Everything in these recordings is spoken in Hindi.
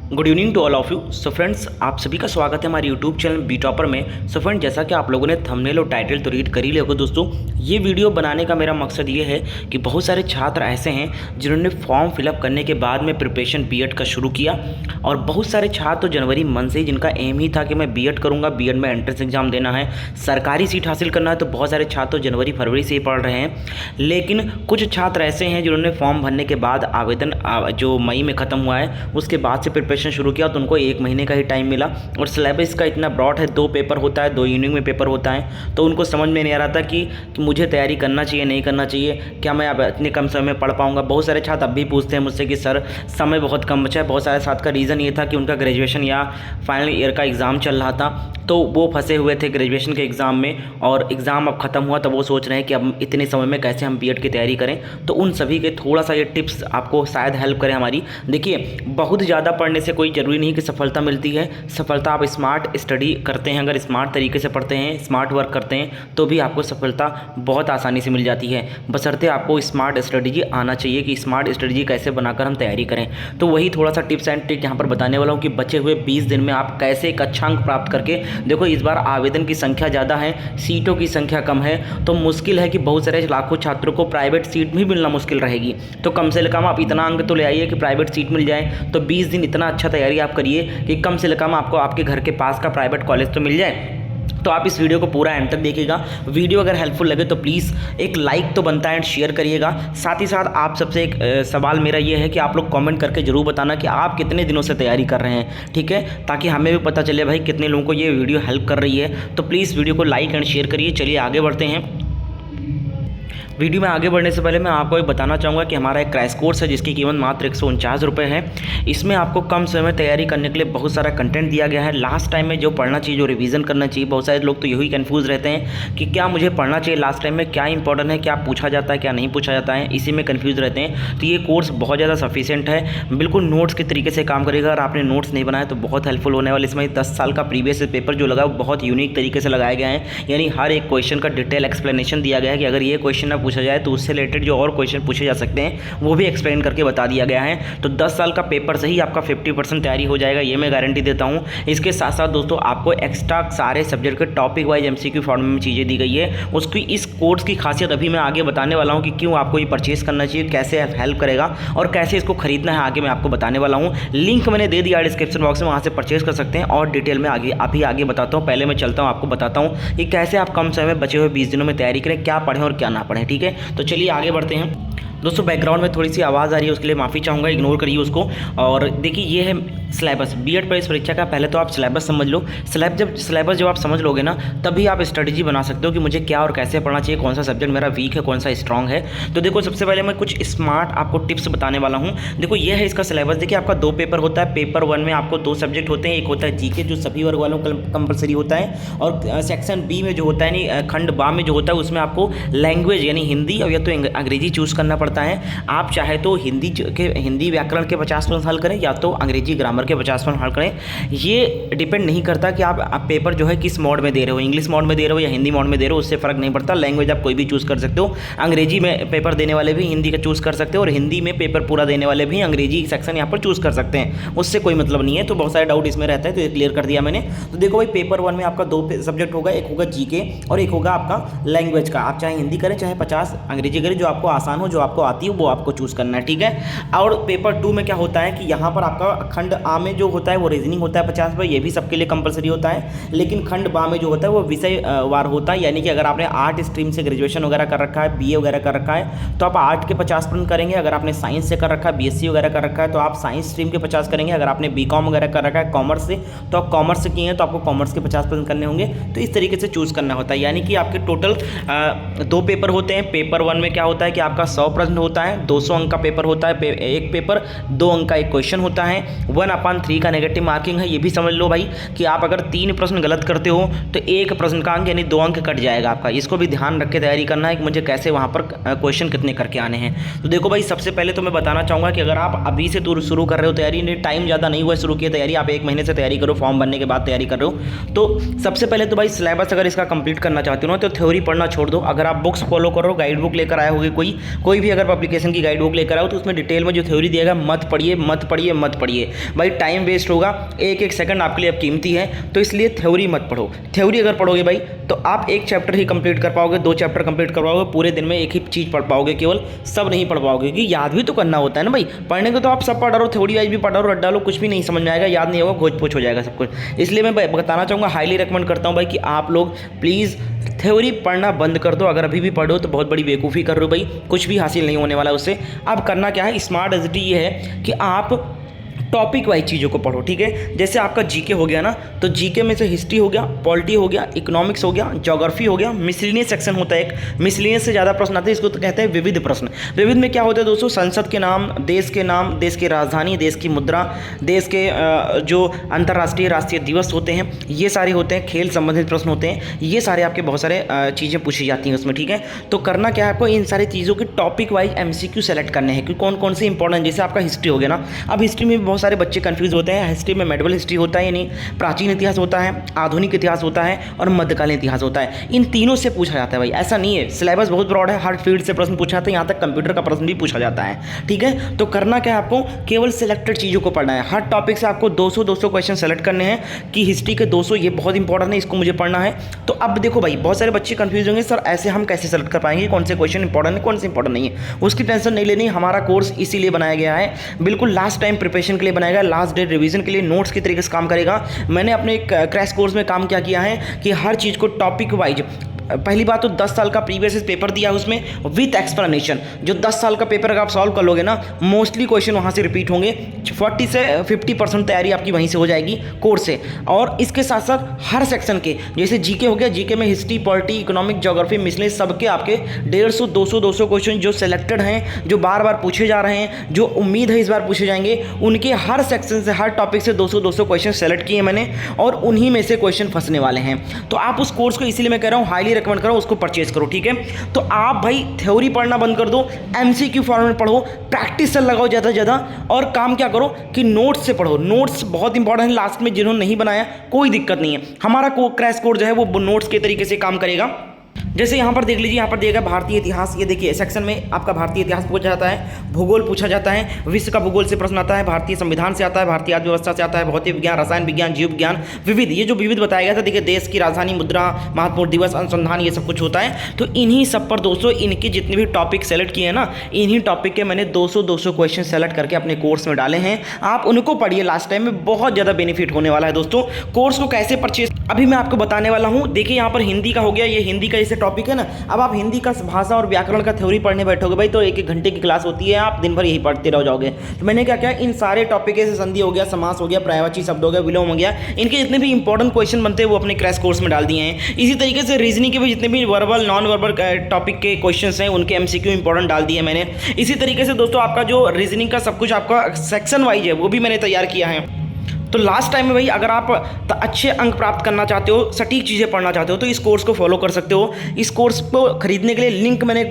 Good evening to all of you. So friends, आप सभी का स्वागत है हमारे यूट्यूब चैनल बी टॉपर में। सो फ्रेंड, जैसा कि आप लोगों ने थंबनेल और टाइटल तो रीड कर ही लिया होगा दोस्तों, ये वीडियो बनाने का मेरा मकसद ये है कि बहुत सारे छात्र ऐसे हैं जिन्होंने फॉर्म फिलअप करने के बाद में प्रिपरेशन बीएड का शुरू किया, और बहुत सारे छात्र तो जनवरी मंथ से जिनका एम ही था कि मैं बीएड करूँगा, बीएड में एंट्रेंस एग्जाम देना है, सरकारी सीट हासिल करना है। तो बहुत सारे छात्र तो जनवरी फरवरी से ही पढ़ रहे हैं, लेकिन कुछ छात्र ऐसे हैं जिन्होंने फॉर्म भरने के बाद आवेदन जो मई में ख़त्म हुआ है उसके बाद से प्रिपरेशन शुरू किया, तो उनको 1 महीने का ही टाइम मिला। और सिलेबस का इतना ब्रॉड है, 2 पेपर होता है, 2 यूनिट में पेपर होता है, तो उनको समझ में नहीं आ रहा था कि मुझे तैयारी करना चाहिए नहीं करना चाहिए, क्या मैं अब इतने कम समय में पढ़ पाऊंगा। बहुत सारे छात्र अब भी पूछते हैं मुझसे कि सर समय बहुत कम बचा है। बहुत सारे छात्र का रीज़न ये था कि उनका ग्रेजुएशन या फाइनल ईयर का एग्ज़ाम चल रहा था, तो वो फंसे हुए थे ग्रेजुएशन के एग्ज़ाम में, और एग्ज़ाम अब ख़त्म हुआ तो वो सोच रहे हैं कि अब इतने समय में कैसे हम बीएड की तैयारी करें। तो उन सभी के थोड़ा सा ये टिप्स आपको शायद हेल्प करें हमारी। देखिए, बहुत ज़्यादा पढ़ने से कोई ज़रूरी नहीं कि सफलता मिलती है। सफलता आप स्मार्ट स्टडी करते हैं, अगर स्मार्ट तरीके से पढ़ते हैं, स्मार्ट वर्क करते हैं, तो भी आपको सफलता बहुत आसानी से मिल जाती है। बशर्ते आपको स्मार्ट स्ट्रेटजी आना चाहिए कि स्मार्ट स्ट्रेटजी कैसे बनाकर हम तैयारी करें। तो वही थोड़ा सा टिप्स एंड ट्रिक यहाँ पर बताने वाला हूँ कि बचे हुए 20 दिन में आप कैसे एक अच्छा अंक प्राप्त करके, देखो इस बार आवेदन की संख्या ज़्यादा है, सीटों की संख्या कम है, तो मुश्किल है कि बहुत सारे लाखों छात्रों को प्राइवेट सीट भी मिलना मुश्किल रहेगी। तो कम से कम आप इतना अंक तो ले आइए कि प्राइवेट सीट मिल जाए। तो 20 दिन इतना अच्छा तैयारी आप करिए कि कम से कम आपको आपके घर के पास का प्राइवेट कॉलेज तो मिल जाए। तो आप इस वीडियो को पूरा एंड तक देखिएगा। वीडियो अगर हेल्पफुल लगे तो प्लीज़ एक लाइक तो बनता है एंड शेयर करिएगा। साथ ही साथ आप सबसे एक सवाल मेरा ये है कि आप लोग कमेंट करके ज़रूर बताना कि आप कितने दिनों से तैयारी कर रहे हैं, ठीक है, ताकि हमें भी पता चले भाई कितने लोगों को ये वीडियो हेल्प कर रही है। तो प्लीज़ वीडियो को लाइक एंड शेयर करिए। चलिए आगे बढ़ते हैं। वीडियो में आगे बढ़ने से पहले मैं आपको एक बताना चाहूँगा कि हमारा एक क्रैश कोर्स है जिसकी कीमत मात्र 149 रुपये है। इसमें आपको कम समय में तैयारी करने के लिए बहुत सारा कंटेंट दिया गया है। लास्ट टाइम में जो पढ़ना चाहिए, जो रिवीजन करना चाहिए, बहुत सारे लोग तो यही कंफ्यूज रहते हैं कि क्या मुझे पढ़ना चाहिए लास्ट टाइम में, क्या इंपॉर्टेंट है, क्या पूछा जाता है, क्या नहीं पूछा जाता है, इसी में कन्फ्यूज रहते हैं। तो ये कोर्स बहुत ज़्यादा सफिशिएंट है, बिल्कुल नोट्स के तरीके से काम करेगा। अगर आपने नोट्स नहीं बनाए तो बहुत हेल्पफुल होने वाले। इसमें 10 साल का प्रीवियस पेपर जो लगा वो बहुत यूनिक तरीके से लगाया गया है, यानी हर एक क्वेश्चन का डिटेल एक्सप्लेनेशन दिया गया है कि अगर ये क्वेश्चन ना पूछा जाए तो उससे रिलेटेड जो और क्वेश्चन पूछे जा सकते हैं वो भी एक्सप्लेन करके बता दिया गया है। तो 10 साल का पेपर से ही आपका 50% तैयारी हो जाएगा, ये मैं गारंटी देता हूँ। इसके साथ साथ दोस्तों आपको एक्स्ट्रा सारे सब्जेक्ट के टॉपिक वाइज एमसीक्यू फॉर्म में चीज़ें दी गई है। उसकी इस कोर्स की खासियत अभी मैं आगे बताने वाला हूँ कि क्यों आपको ये परचेज करना चाहिए, कैसे हेल्प करेगा और कैसे इसको खरीदना है, आगे मैं आपको बताने वाला हूँ। लिंक मैंने दे दिया डिस्क्रिप्शन बॉक्स में, वहाँ से परचेज कर सकते हैं और डिटेल में आगे बताता हूँ। पहले मैं चलता हूँ, आपको बताता हूँ कि कैसे आप कम समय में बचे हुए 20 दिनों में तैयारी करें, क्या पढ़ें और क्या ना पढ़ें, ठीक है। तो चलिए आगे बढ़ते हैं। दोस्तों बैकग्राउंड में थोड़ी सी आवाज़ आ रही है, उसके लिए माफ़ी चाहूँगा, इग्नोर करिए उसको। और देखिए ये है सिलेबस बीएड प्रवेश परीक्षा का। पहले तो आप सिलेबस समझ लो। सिलेबस जब आप समझ लोगे ना, तभी आप स्ट्रेटजी बना सकते हो कि मुझे क्या और कैसे पढ़ना चाहिए, कौन सा सब्जेक्ट मेरा वीक है, कौन सा स्ट्रॉन्ग है। तो देखो सबसे पहले मैं कुछ स्मार्ट आपको टिप्स बताने वाला हूँ। देखो ये है इसका सिलेबस। देखिए आपका 2 पेपर होता है। पेपर 1 में आपको 2 सब्जेक्ट होते हैं। एक होता है जीके जो सभी वर्ग वालों को कंपलसरी होता है, और सेक्शन बी में जो होता है, यानी खंड बा में जो होता है, उसमें आपको लैंग्वेज यानी हिंदी और या तो अंग्रेजी चूज़ करना पड़ता है। आप चाहे तो हिंदी व्याकरण के 50% हल करें या तो अंग्रेजी ग्रामर के 50% हल करें। ये डिपेंड नहीं करता कि आप पेपर जो है किस मोड में दे रहे हो, इंग्लिश मोड में दे रहे हो या हिंदी मोड में दे रहे हो, उससे फ़र्क नहीं पड़ता। लैंग्वेज आप कोई भी चूज़ कर सकते हो। अंग्रेजी में पेपर देने वाले भी हिंदी का चूज़ कर सकते हो, और हिंदी में पेपर पूरा देने वाले भी अंग्रेजी सेक्शन यहाँ पर चूज़ कर सकते हैं, उससे कोई मतलब नहीं है। तो बहुत सारे डाउट इसमें रहता है, तो ये क्लियर कर दिया मैंने। तो देखो भाई पेपर 1 में आपका 2 सब्जेक्ट होगा, एक होगा जीके और एक होगा आपका लैंग्वेज का। आप चाहे हिंदी करें चाहे 50 अंग्रेजी करें, जो आपको आसान हो, जो आपको आती है वो आपको चूज़ करना है, ठीक है। और पेपर 2 में क्या होता है कि यहाँ पर आपका खंड आ में जो होता है वो रीजनिंग होता है 50 पर, ये भी सबके लिए कंपलसरी होता है। लेकिन खंड बा में जो होता है वो विषय वार होता है, यानी कि अगर आपने आर्ट स्ट्रीम से ग्रेजुएशन वगैरह कर रखा है, बीए वगैरह कर रखा है, तो आप आर्ट के 50% करेंगे। अगर आपने साइंस से कर रखा है, बीएससी वगैरह कर रखा है, तो आप साइंस स्ट्रीम के 50 करेंगे। अगर आपने बीकॉम वगैरह कर रखा है कॉमर्स से, तो आप कॉमर्स से किए हैं तो आपको कॉमर्स के 50% करने होंगे। तो इस तरीके से चूज़ करना होता है, यानी कि आपके टोटल 2 पेपर होते हैं। पेपर 1 में क्या होता है कि आपका 100 प्रश्न होता है, 200 अंक का पेपर होता है। एक पेपर 2 अंक का एक क्वेश्चन होता है। 1/3 का नेगेटिव मार्किंग है। ये भी समझ लो भाई कि आप अगर 3 प्रश्न गलत करते हो तो 1 प्रश्न का अंक यानी 2 अंक कट जाएगा आपका। इसको भी ध्यान रख के तैयारी करना है कि मुझे कैसे वहाँ पर क्वेश्चन कितने करके आने हैं। तो देखो भाई सबसे पहले तो मैं बताना चाहूँगा कि अगर आप अभी से शुरू कर रहे हो तैयारी, टाइम ज़्यादा नहीं हुआ शुरू किया तैयारी, आप 1 महीने से तैयारी करो, फॉर्म भरने के बाद तैयारी कर रहे हो, तो सबसे पहले तो भाई सिलेबस अगर इसका कंप्लीट करना चाहते हो ना तो थ्योरी पढ़ना छोड़ दो। अगर आप बुक्स फॉलो करो, गाइड बुक लेकर आए होगे, कोई भी अगर पब्लिकेशन की गाइड बुक लेकर आओ तो उसमें डिटेल में जो थ्योरी दिया गया मत पढ़िए मत पढ़िए मत पढ़िए भाई, टाइम वेस्ट होगा, एक एक सेकंड आपके लिए अब कीमती है, तो इसलिए थ्योरी मत पढ़ो। थ्योरी अगर पढ़ोगे भाई तो आप एक चैप्टर ही कंप्लीट कर पाओगे, 2 चैप्टर कंप्लीट कर पाओगे, पूरे दिन में एक ही चीज़ पढ़ पाओगे, केवल सब नहीं पढ़ पाओगे, क्योंकि याद भी तो करना होता है ना भाई। पढ़ने को तो आप सब पढ़ रहे हो, थ्योरी वाइज भी पढ़ रहे हो, रट डालो, कुछ भी नहीं समझ में आएगा, याद नहीं होगा, घोच पोच हो जाएगा सब कुछ। इसलिए मैं बताना चाहूँगा, हाईली रिकमेंड करता हूँ भाई कि आप लोग प्लीज़ थ्योरी पढ़ना बंद कर दो। अगर अभी भी पढ़ो तो बहुत बड़ी बेवकूफ़ी कर रहे हो भाई, कुछ भी हासिल नहीं होने वाला उससे। अब करना क्या है, स्मार्ट एज ये है कि आप टॉपिक वाइज चीज़ों को पढ़ो, ठीक है। जैसे आपका जीके हो गया ना, तो जीके में से हिस्ट्री हो गया, पॉलिटी हो गया, इकोनॉमिक्स हो गया, ज्योग्राफी हो गया, मिसलिनियस सेक्शन होता है एक, मिसलिनियस से ज़्यादा प्रश्न आते हैं, इसको तो कहते हैं विविध प्रश्न। विविध में क्या होता है दोस्तों, संसद के नाम, देश की राजधानी, देश की मुद्रा, देश के जो अंतर्राष्ट्रीय राष्ट्रीय दिवस होते हैं ये सारे होते हैं, खेल संबंधित प्रश्न होते हैं, ये सारे आपके बहुत सारे चीज़ें पूछी जाती हैं उसमें, ठीक है। तो करना क्या है आपको, इन सारी चीज़ों के टॉपिक वाइज MCQ सेलेक्ट करने हैं कि कौन कौन से इंपॉर्टेंट। जैसे आपका हिस्ट्री हो गया ना, अब हिस्ट्री में बहुत सारे बच्चे कंफ्यूज होते हैं, हिस्ट्री में मेडिवल हिस्ट्री होता है यानी प्राचीन इतिहास होता है, आधुनिक इतिहास होता है और मध्यकालीन इतिहास होता है। इन तीनों से पूछा जाता है भाई, ऐसा नहीं है, सिलेबस बहुत ब्रॉड है, हर फील्ड से प्रश्न पूछा जाता है, यहाँ तक कंप्यूटर का प्रश्न भी पूछा जाता है, ठीक है। तो करना क्या है आपको, केवल सिलेक्टेड चीज़ों को पढ़ना है। हर टॉपिक से आपको 200 क्वेश्चन सेलेक्ट करने हैं कि हिस्ट्री के 200 ये बहुत इंपॉर्टेंट है, इसको मुझे पढ़ना है। तो अब देखो भाई, बहुत सारे बच्चे कंफ्यूज होंगे, सर ऐसे हम कैसे सेलेक्ट कर पाएंगे कौन से क्वेश्चन इंपॉर्टेंट है कौन से इंपॉर्टेंट नहीं है। उसकी टेंशन नहीं लेनी, हमारा कोर्स इसीलिए बनाया गया है, बिल्कुल लास्ट टाइम प्रिपरेशन के लिए बनाया गया, लास्ट डे रिवीजन के लिए नोट्स की तरीके से काम करेगा। मैंने अपने क्रैश कोर्स में काम क्या किया है कि हर चीज़ को टॉपिक वाइज, पहली बात तो 10 साल का प्रीवियस पेपर दिया है उसमें विथ एक्सप्लेनेशन। जो 10 साल का पेपर अगर आप सॉल्व कर लोगे ना, मोस्टली क्वेश्चन वहाँ से रिपीट होंगे, 40 से 50% तैयारी आपकी वहीं से हो जाएगी कोर्स से। और इसके साथ साथ हर सेक्शन के, जैसे जीके हो गया, जीके में history, polity, economic, geography, miscellaneous, सबके आपके 150, 200 क्वेश्चन जो सेलेक्टेड हैं, जो बार बार पूछे जा रहे हैं, जो उम्मीद है इस बार पूछे जाएंगे, उनके हर सेक्शन से, हर टॉपिक से 200 क्वेश्चन सेलेक्ट किए मैंने, और उन्हीं में से क्वेश्चन फंसने वाले हैं। तो आप उस कोर्स को, इसीलिए मैं कह रहा हूँ हाईली रिकमेंड करो, उसको परचेज करो, ठीक है। तो आप भाई थ्योरी पढ़ना बंद कर दो, MCQ फॉर्मेट पढ़ो, प्रैक्टिस से लगाओ ज़्यादा से ज़्यादा, और काम क्या करो कि नोट्स से पढ़ो। नोट्स बहुत इंपॉर्टेंट है, लास्ट में जिन्होंने नहीं बनाया कोई दिक्कत नहीं है, हमारा क्रैश कोर्स जो है वो नोट्स के तरीके से काम करेगा। जैसे यहाँ पर देख लीजिए, यहाँ पर दिया गया भारतीय इतिहास, ये देखिए सेक्शन में आपका भारतीय इतिहास पूछा जाता है, भूगोल पूछा जाता है, विश्व का भूगोल से प्रश्न आता है, भारतीय संविधान से आता है, भारतीय अर्थव्यवस्था से आता है, भौतिक विज्ञान, रसायन विज्ञान, जीव विज्ञान, विविध, ये जो विविध बताया गया था, देखिए देश की राजधानी, मुद्रा, महत्वपूर्ण दिवस, अनुसंधान, ये सब कुछ होता है। तो इन्हीं सब पर दोस्तों, इनके जितने भी टॉपिक सेलेक्ट किए हैं ना, इन्हीं टॉपिक के मैंने 200 क्वेश्चन सेलेक्ट करके अपने कोर्स में डाले हैं। आप उनको पढ़िए, लास्ट टाइम में बहुत ज़्यादा बेनिफिट होने वाला है दोस्तों। कोर्स को कैसे परचेज अभी मैं आपको बताने वाला हूँ। देखिए यहाँ पर हिंदी का हो गया, ये हिंदी का जैसे टॉपिक है ना, अब आप हिंदी का भाषा और व्याकरण का थ्योरी पढ़ने बैठोगे भाई तो 1-1 घंटे की क्लास होती है, आप दिन भर यही पढ़ते रह जाओगे। तो मैंने क्या किया, इन सारे टॉपिक जैसे संधि हो गया, समास हो गया, पर्यायवाची शब्द हो गया, विलोम हो गया, इनके जितने भी इंपॉर्टेंट क्वेश्चन बनते हैं वो अपने क्रैश कोर्स में डाल दिए हैं। इसी तरीके से रीजनिंग के भी जितने भी वर्बल, नॉन वर्बल टॉपिक के क्वेश्चन हैं उनके MCQ इंपॉर्टेंट डाल दिए मैंने। इसी तरीके से दोस्तों आपका जो रीजनिंग का सब कुछ आपका सेक्शन वाइज है वो भी मैंने तैयार किया है। तो लास्ट टाइम में भाई अगर आप अच्छे अंक प्राप्त करना चाहते हो, सटीक चीज़ें पढ़ना चाहते हो, तो इस कोर्स को फॉलो कर सकते हो। इस कोर्स को खरीदने के लिए लिंक मैंने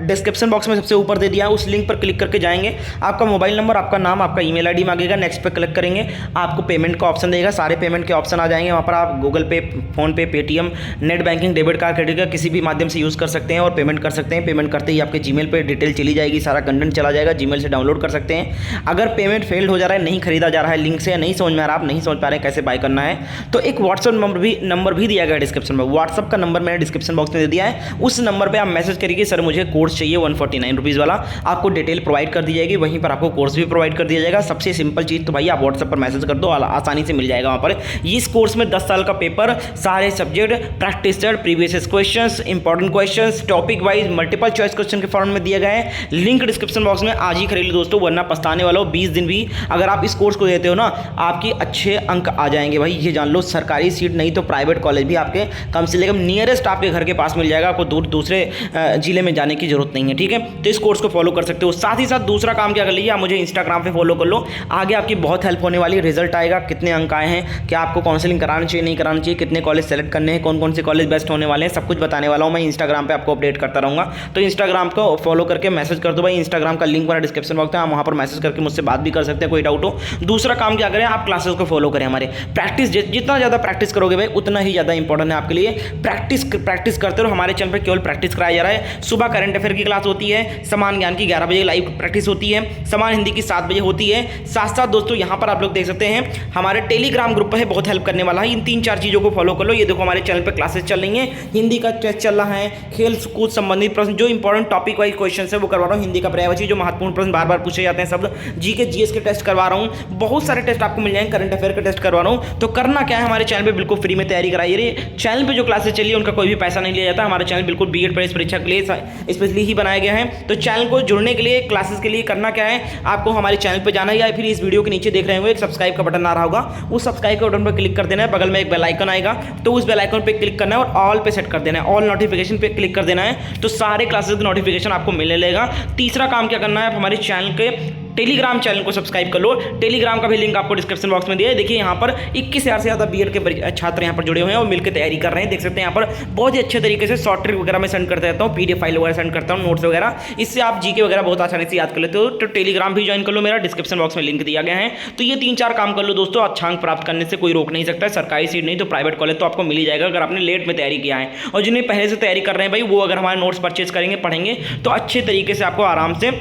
डिस्क्रिप्शन बॉक्स में सबसे ऊपर दे दिया है, उस लिंक पर क्लिक करके जाएंगे, आपका मोबाइल नंबर, आपका नाम, आपका ईमेल आईडी मांगेगा, नेक्स्ट पे क्लिक करेंगे, आपको पेमेंट का ऑप्शन देगा, सारे पेमेंट के ऑप्शन आ जाएंगे। वहाँ पर आप गूगल पे, PhonePe, Paytm, net banking, debit card, credit card किसी भी माध्यम से यूज़ कर सकते हैं और पेमेंट कर सकते हैं। पेमेंट करते ही आपके जीमेल पे डिटेल चली जाएगी, सारा कंटेंट चला जाएगा, जीमेल से डाउनलोड कर सकते हैं। अगर पेमेंट फेल्ड हो जा रहा है, नहीं खरीदा जा रहा है लिंक से, या नहीं समझ में आ रहा, आप नहीं समझ पा रहे कैसे बाय करना है, तो एक व्हाट्सएप नंबर भी दिया गया डिस्क्रिप्शन में। व्हाट्सएप का नंबर मैंने डिस्क्रिप्शन बॉक्स में दे दिया है, उस नंबर पे आप मैसेज करिए, सर मुझे कोर्स चाहिए 149 रुपीज़ वाला, आपको डिटेल प्रोवाइड कर दी जाएगी, वहीं पर आपको कोर्स भी प्रोवाइड कर दिया जाएगा। सबसे सिंपल चीज़ तो भाई आप व्हाट्सएप पर मैसेज कर दो, आसानी से मिल जाएगा वहाँ पर। इस कोर्स में 10 साल का पेपर, सारे subject, practice set, previous questions, important questions, topic wise multiple choice question के फॉर्म में दिया गया है। लिंक डिस्क्रिप्शन बॉक्स में, आज ही खरीद लो दोस्तों, वरना पछताने वाला हो। 20 दिन भी अगर आप इस कोर्स को देते हो ना, आपकी अच्छे अंक आ जाएंगे भाई, ये जान लो। सरकारी सीट नहीं तो प्राइवेट कॉलेज भी आपके कम से कम नियरेस्ट आपके घर के पास मिल जाएगा, आपको दूसरे जिले में जाने की जरूरत नहीं है, ठीक है। तो इस कोर्स को फॉलो कर सकते हो। साथ ही साथ दूसरा काम क्या कर लीजिए, आप मुझे इंस्टाग्राम पे फॉलो कर लो, आगे आपकी बहुत हेल्प होने वाली है। रिजल्ट आएगा, कितने अंक आए हैं, क्या आपको काउंसलिंग करानी चाहिए नहीं करानी चाहिए, कितने कॉलेज सेलेक्ट करने हैं, कौन कौन से कॉलेज बेस्ट होने वाले हैं, सब कुछ बताने वाला हूँ मैं। इंस्टाग्राम पर आपको अपडेट करता रहूँगा, तो इंस्टाग्राम को फॉलो करके मैसेज कर दो भाई। इंस्टाग्राम का लिंक मेरा डिस्क्रिप्शन बॉक्स है, आप वहाँ पर मैसेज करके मुझसे बात भी कर सकते हैं, कोई डाउट हो। दूसरा काम क्या करें, आप क्लासेस क्लासेस को फॉलो करें। हमारे प्रैक्टिस जितना ज़्यादा प्रैक्टिस करोगे भाई उतना ही ज़्यादा इंपॉर्टेंट है आपके लिए। प्रैक्टिस करते रहो। हमारे चैनल पर केवल प्रैक्टिस कराया जा रहा है। सुबह करंट अफेयर की क्लास होती है, समान ज्ञान की 11 बजे लाइव प्रैक्टिस होती है, समान हिंदी की 7 बजे होती है। साथ साथ दोस्तों यहाँ पर आप लोग देख सकते हैं हमारे टेलीग्राम ग्रुप है, बहुत हेल्प करने वाला है। इन 3-4 चीज़ों को फॉलो कर लो। ये देखो हमारे चैनल पर क्लासेस चल रही हैं, हिंदी का टेस्ट चल रहा है, खेल कूद संबंधित प्रश्न जो इंपॉर्टेंट टॉपिक वाइज क्वेश्चन है वो करवा रहा हूँ। हिंदी का पर्यायवाची जो महत्वपूर्ण प्रश्न बार बार पूछे जाते हैं, सब जीके जीएस के टेस्ट करवा रहा हूँ। बहुत सारे टेस्ट आपको मिल जाएंगे, करंट अफेयर का टेस्ट करवा रहा हूँ। तो करना क्या है, हमारे चैनल पे बिल्कुल फ्री में तैयारी कराइए। चैनल पे जो क्लासेस चलिए उनका कोई भी पैसा नहीं लिया जाता। हमारा चैनल बिल्कुल बीएड प्रेस परीक्षा के लिए स्पेशली ही बनाया गया है। तो चैनल को जुड़ने के लिए, क्लासेस के लिए करना क्या है, आपको हमारे चैनल पर जाना है या फिर इस वीडियो के नीचे देख रहे होंगे एक सब्सक्राइब का बटन आ रहा होगा, उस सब्सक्राइब के बटन पर क्लिक कर देना है। बगल में एक बेल आइकन आएगा तो उस बेल आइकन पर क्लिक करना है और ऑल पे सेट कर देना है, ऑल नोटिफिकेशन पे क्लिक कर देना है। तो सारे क्लासेस का नोटिफिकेशन आपको मिलने लगेगा। तीसरा काम क्या करना है, आप हमारे चैनल के टेलीग्राम चैनल को सब्सक्राइब कर लो। टेलीग्राम का भी लिंक आपको डिस्क्रिप्शन बॉक्स में दिया है। देखिए यहाँ पर 21,000 से ज़्यादा बीएड के छात्र यहाँ पर जुड़े हुए हैं और मिलकर तैयारी कर रहे हैं। देख सकते हैं यहाँ पर बहुत ही अच्छे तरीके से शॉर्ट ट्रिक वगैरह मैं सेंड करते रहता हूँ, पीडीएफ फाइल वगैरह सेंड करता हूँ, नोट्स वगैरह। इससे आप जीके वगैरह बहुत आसानी से याद कर लेते हो। तो टेलीग्राम भी ज्वाइन कर लो, मेरा डिस्क्रिप्शन बॉक्स में लिंक दिया गया है। तो ये 3-4 काम कर लो दोस्तों, अच्छा अंक प्राप्त करने से कोई रोक नहीं सकता है। सरकारी सीट नहीं तो प्राइवेट कॉलेज तो आपको मिल ही जाएगा अगर आपने लेट में तैयारी किया है। और जिन्हें पहले से तैयारी कर रहे हैं भाई, वो अगर हमारे नोट्स परचेज करेंगे, पढ़ेंगे तो अच्छे तरीके से आपको आराम से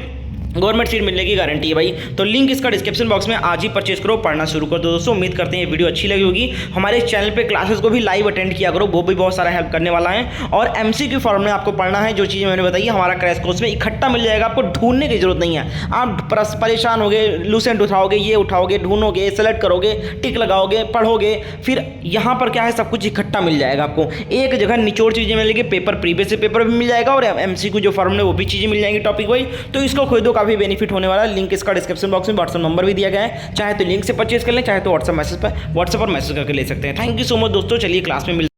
गवर्नमेंट सीट मिलने की गारंटी है भाई। तो लिंक इसका डिस्क्रिप्शन बॉक्स में आज ही परचेज करो, पढ़ना शुरू कर दो दोस्तों। उम्मीद करते हैं ये वीडियो अच्छी लगी होगी। हमारे चैनल पे क्लासेस को भी लाइव अटेंड किया करो, वो भी बहुत सारा हेल्प करने वाला है। और एमसीक्यू फॉर्म में आपको पढ़ना है, जो चीज़ें मैंने बताई हमारा क्रैश कोर्स में इकट्ठा मिल जाएगा, आपको ढूंढने की जरूरत नहीं है। आप परेशान होगे, लूसेंट उठाओगे, ये उठाओगे, ढूंढोगे, सेलेक्ट करोगे, टिक लगाओगे, पढ़ोगे, फिर यहाँ पर क्या है सब कुछ इकट्ठा मिल जाएगा आपको एक जगह। निचोड़ चीज़ें मिलेगी, पेपर प्रीवियस से पेपर भी मिल जाएगा और एमसीक्यू जो फॉर्म है वो भी चीज़ें मिल जाएंगी टॉपिक वाइज। तो इसको खरीदो, काफ़ी बेनिफिट होने वाला। लिंक इसका डिस्क्रिप्शन बॉक्स में व्हाट्सएप नंबर भी दिया गया है, चाहे तो लिंक से परचेज कर लें, चाहे तो व्हाट्सएप पर मैसेज करके ले सकते हैं। थैंक यू सो मच दोस्तों, चलिए क्लास में मिलते हैं।